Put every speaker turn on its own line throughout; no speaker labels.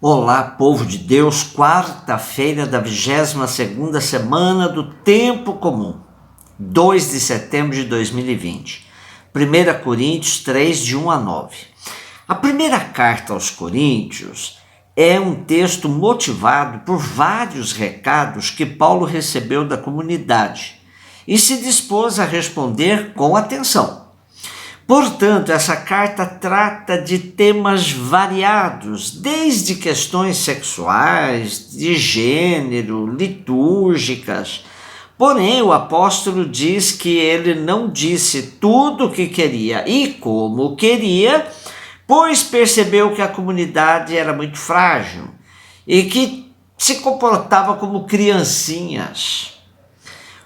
Olá, povo de Deus, quarta-feira da 22ª semana do Tempo Comum, 2 de setembro de 2020, 1 Coríntios 3, de 1 a 9. A primeira carta aos Coríntios é um texto motivado por vários recados que Paulo recebeu da comunidade e se dispôs a responder com atenção. Portanto, essa carta trata de temas variados, desde questões sexuais, de gênero, litúrgicas. Porém, o apóstolo diz que ele não disse tudo o que queria e como queria, pois percebeu que a comunidade era muito frágil e que se comportava como criancinhas.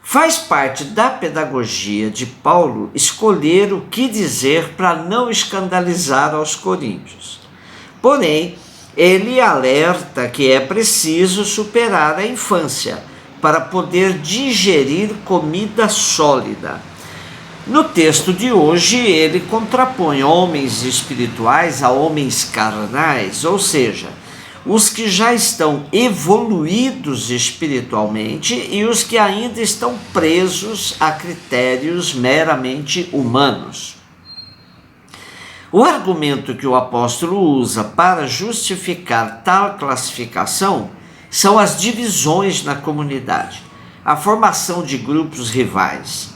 Faz parte da pedagogia de Paulo escolher o que dizer para não escandalizar aos coríntios. Porém, ele alerta que é preciso superar a infância para poder digerir comida sólida. No texto de hoje, ele contrapõe homens espirituais a homens carnais, ou seja, os que já estão evoluídos espiritualmente e os que ainda estão presos a critérios meramente humanos. O argumento que o apóstolo usa para justificar tal classificação são as divisões na comunidade, a formação de grupos rivais.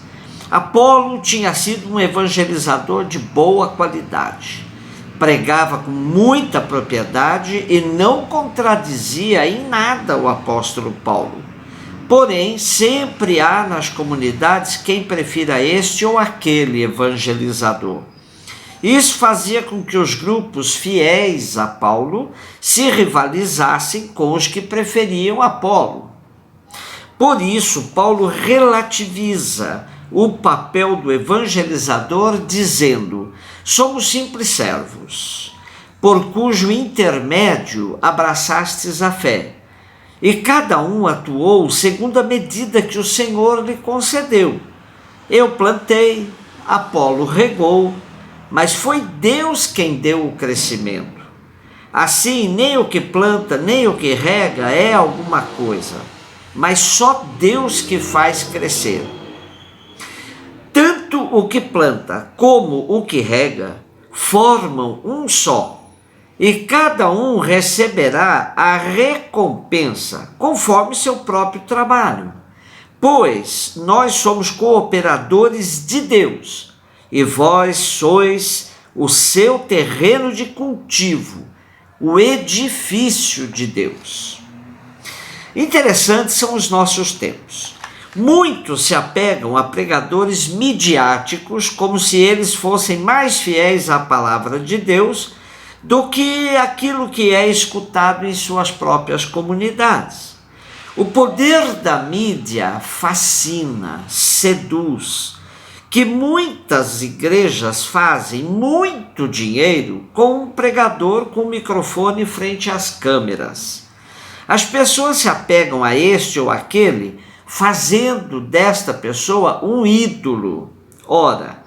Apolo tinha sido um evangelizador de boa qualidade. Pregava com muita propriedade e não contradizia em nada o apóstolo Paulo. Porém, sempre há nas comunidades quem prefira este ou aquele evangelizador. Isso fazia com que os grupos fiéis a Paulo se rivalizassem com os que preferiam Apolo. Por isso, Paulo relativiza o papel do evangelizador, dizendo: somos simples servos, por cujo intermédio abraçastes a fé, e cada um atuou segundo a medida que o Senhor lhe concedeu. Eu plantei, Apolo regou, mas foi Deus quem deu o crescimento. Assim, nem o que planta, nem o que rega é alguma coisa, mas só Deus que faz crescer. Tanto o que planta como o que rega formam um só, e cada um receberá a recompensa conforme seu próprio trabalho. Pois nós somos cooperadores de Deus, e vós sois o seu terreno de cultivo, o edifício de Deus. Interessantes são os nossos tempos. Muitos se apegam a pregadores midiáticos como se eles fossem mais fiéis à palavra de Deus do que aquilo que é escutado em suas próprias comunidades. O poder da mídia fascina, seduz, que muitas igrejas fazem muito dinheiro com um pregador com microfone frente às câmeras. As pessoas se apegam a este ou aquele, fazendo desta pessoa um ídolo. Ora,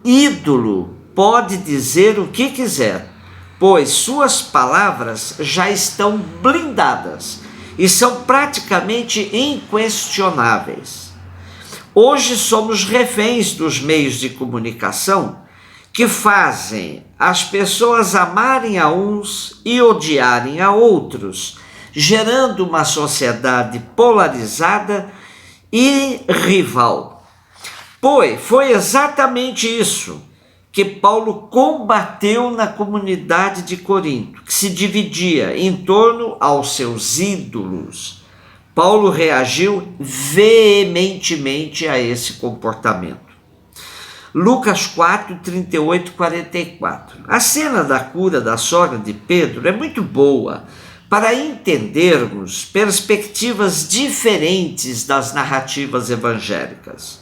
ídolo pode dizer o que quiser, pois suas palavras já estão blindadas e são praticamente inquestionáveis. Hoje somos reféns dos meios de comunicação que fazem as pessoas amarem a uns e odiarem a outros, gerando uma sociedade polarizada e rival. Pois foi exatamente isso que Paulo combateu na comunidade de Corinto, que se dividia em torno aos seus ídolos. Paulo reagiu veementemente a esse comportamento. Lucas 4, 38, 44. A cena da cura da sogra de Pedro é muito boa para entendermos perspectivas diferentes das narrativas evangélicas.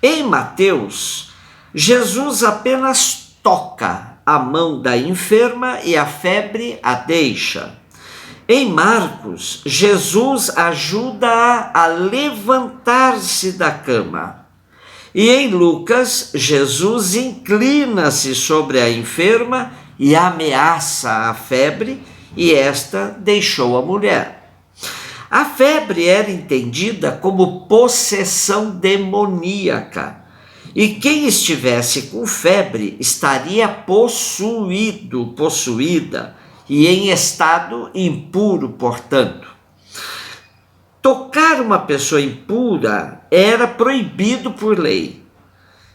Em Mateus, Jesus apenas toca a mão da enferma e a febre a deixa. Em Marcos, Jesus ajuda-a a levantar-se da cama. E em Lucas, Jesus inclina-se sobre a enferma e ameaça a febre, e esta deixou a mulher. A febre era entendida como possessão demoníaca, e quem estivesse com febre estaria possuída, e em estado impuro, portanto. Tocar uma pessoa impura era proibido por lei.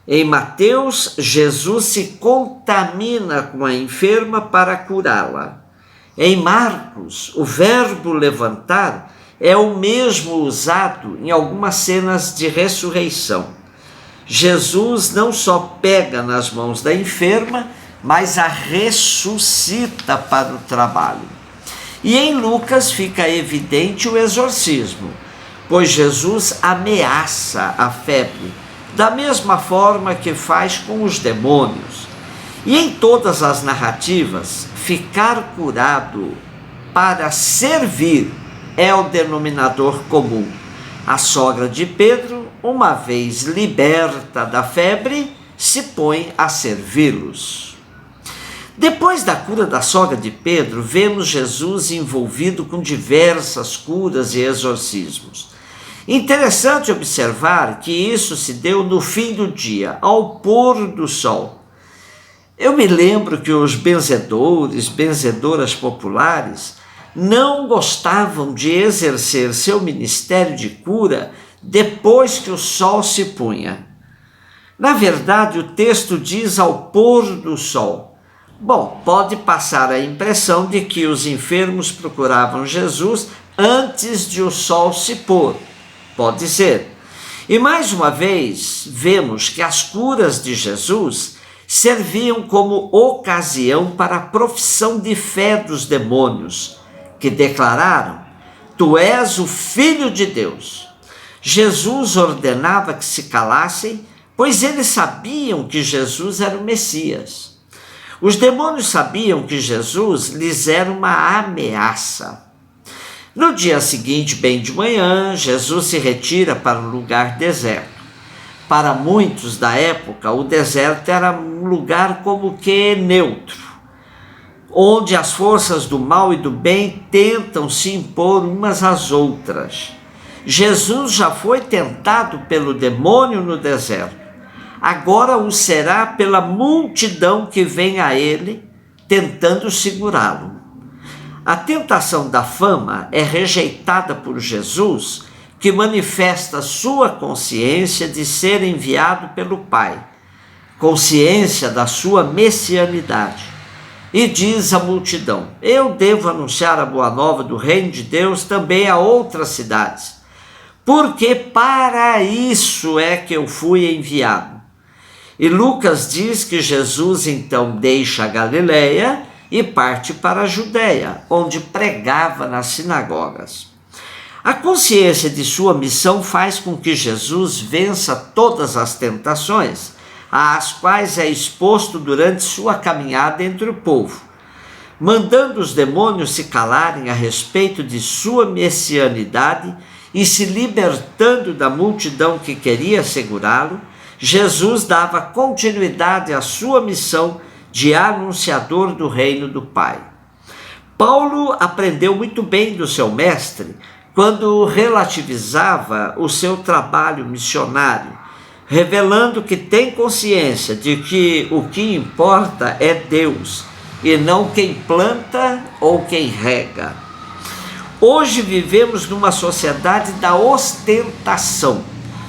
Em Mateus, Jesus se contamina com a enferma para curá-la. Em Marcos, o verbo levantar é o mesmo usado em algumas cenas de ressurreição. Jesus não só pega nas mãos da enferma, mas a ressuscita para o trabalho. E em Lucas fica evidente o exorcismo, pois Jesus ameaça a febre, da mesma forma que faz com os demônios. E em todas as narrativas, ficar curado para servir é o denominador comum. A sogra de Pedro, uma vez liberta da febre, se põe a servi-los. Depois da cura da sogra de Pedro, vemos Jesus envolvido com diversas curas e exorcismos. Interessante observar que isso se deu no fim do dia, ao pôr do sol. Eu me lembro que os benzedores, benzedoras populares, não gostavam de exercer seu ministério de cura depois que o sol se punha. Na verdade, o texto diz ao pôr do sol. Bom, pode passar a impressão de que os enfermos procuravam Jesus antes de o sol se pôr. Pode ser. E mais uma vez, vemos que as curas de Jesus serviam como ocasião para a profissão de fé dos demônios, que declararam: Tu és o Filho de Deus. Jesus ordenava que se calassem, pois eles sabiam que Jesus era o Messias. Os demônios sabiam que Jesus lhes era uma ameaça. No dia seguinte, bem de manhã, Jesus se retira para um lugar deserto. Para muitos da época, o deserto era um lugar como que neutro, onde as forças do mal e do bem tentam se impor umas às outras. Jesus já foi tentado pelo demônio no deserto. Agora o será pela multidão que vem a ele, tentando segurá-lo. A tentação da fama é rejeitada por Jesus, que manifesta sua consciência de ser enviado pelo Pai, consciência da sua messianidade. E diz à multidão: Eu devo anunciar a boa nova do reino de Deus também a outras cidades, porque para isso é que eu fui enviado. E Lucas diz que Jesus então deixa a Galileia e parte para a Judéia, onde pregava nas sinagogas. A consciência de sua missão faz com que Jesus vença todas as tentações às quais é exposto durante sua caminhada entre o povo, mandando os demônios se calarem a respeito de sua messianidade e se libertando da multidão que queria segurá-lo. Jesus dava continuidade à sua missão de anunciador do reino do Pai. Paulo aprendeu muito bem do seu mestre quando relativizava o seu trabalho missionário, revelando que tem consciência de que o que importa é Deus e não quem planta ou quem rega. Hoje vivemos numa sociedade da ostentação.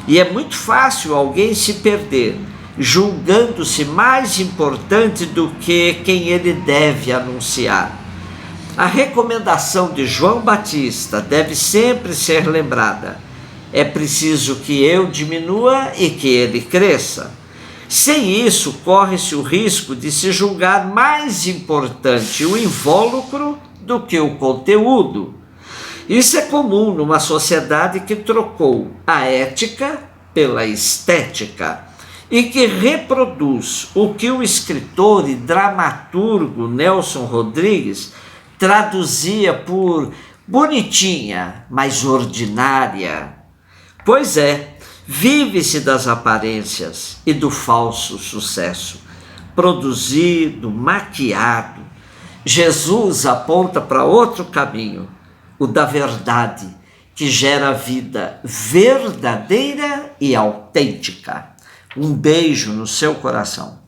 E é muito fácil alguém se perder, julgando-se mais importante do que quem ele deve anunciar. A recomendação de João Batista deve sempre ser lembrada. É preciso que eu diminua e que ele cresça. Sem isso, corre-se o risco de se julgar mais importante o invólucro do que o conteúdo. Isso é comum numa sociedade que trocou a ética pela estética e que reproduz o que o escritor e dramaturgo Nelson Rodrigues traduzia por bonitinha, mas ordinária. Pois é, vive-se das aparências e do falso sucesso, produzido, maquiado. Jesus aponta para outro caminho, o da verdade, que gera vida verdadeira e autêntica. Um beijo no seu coração.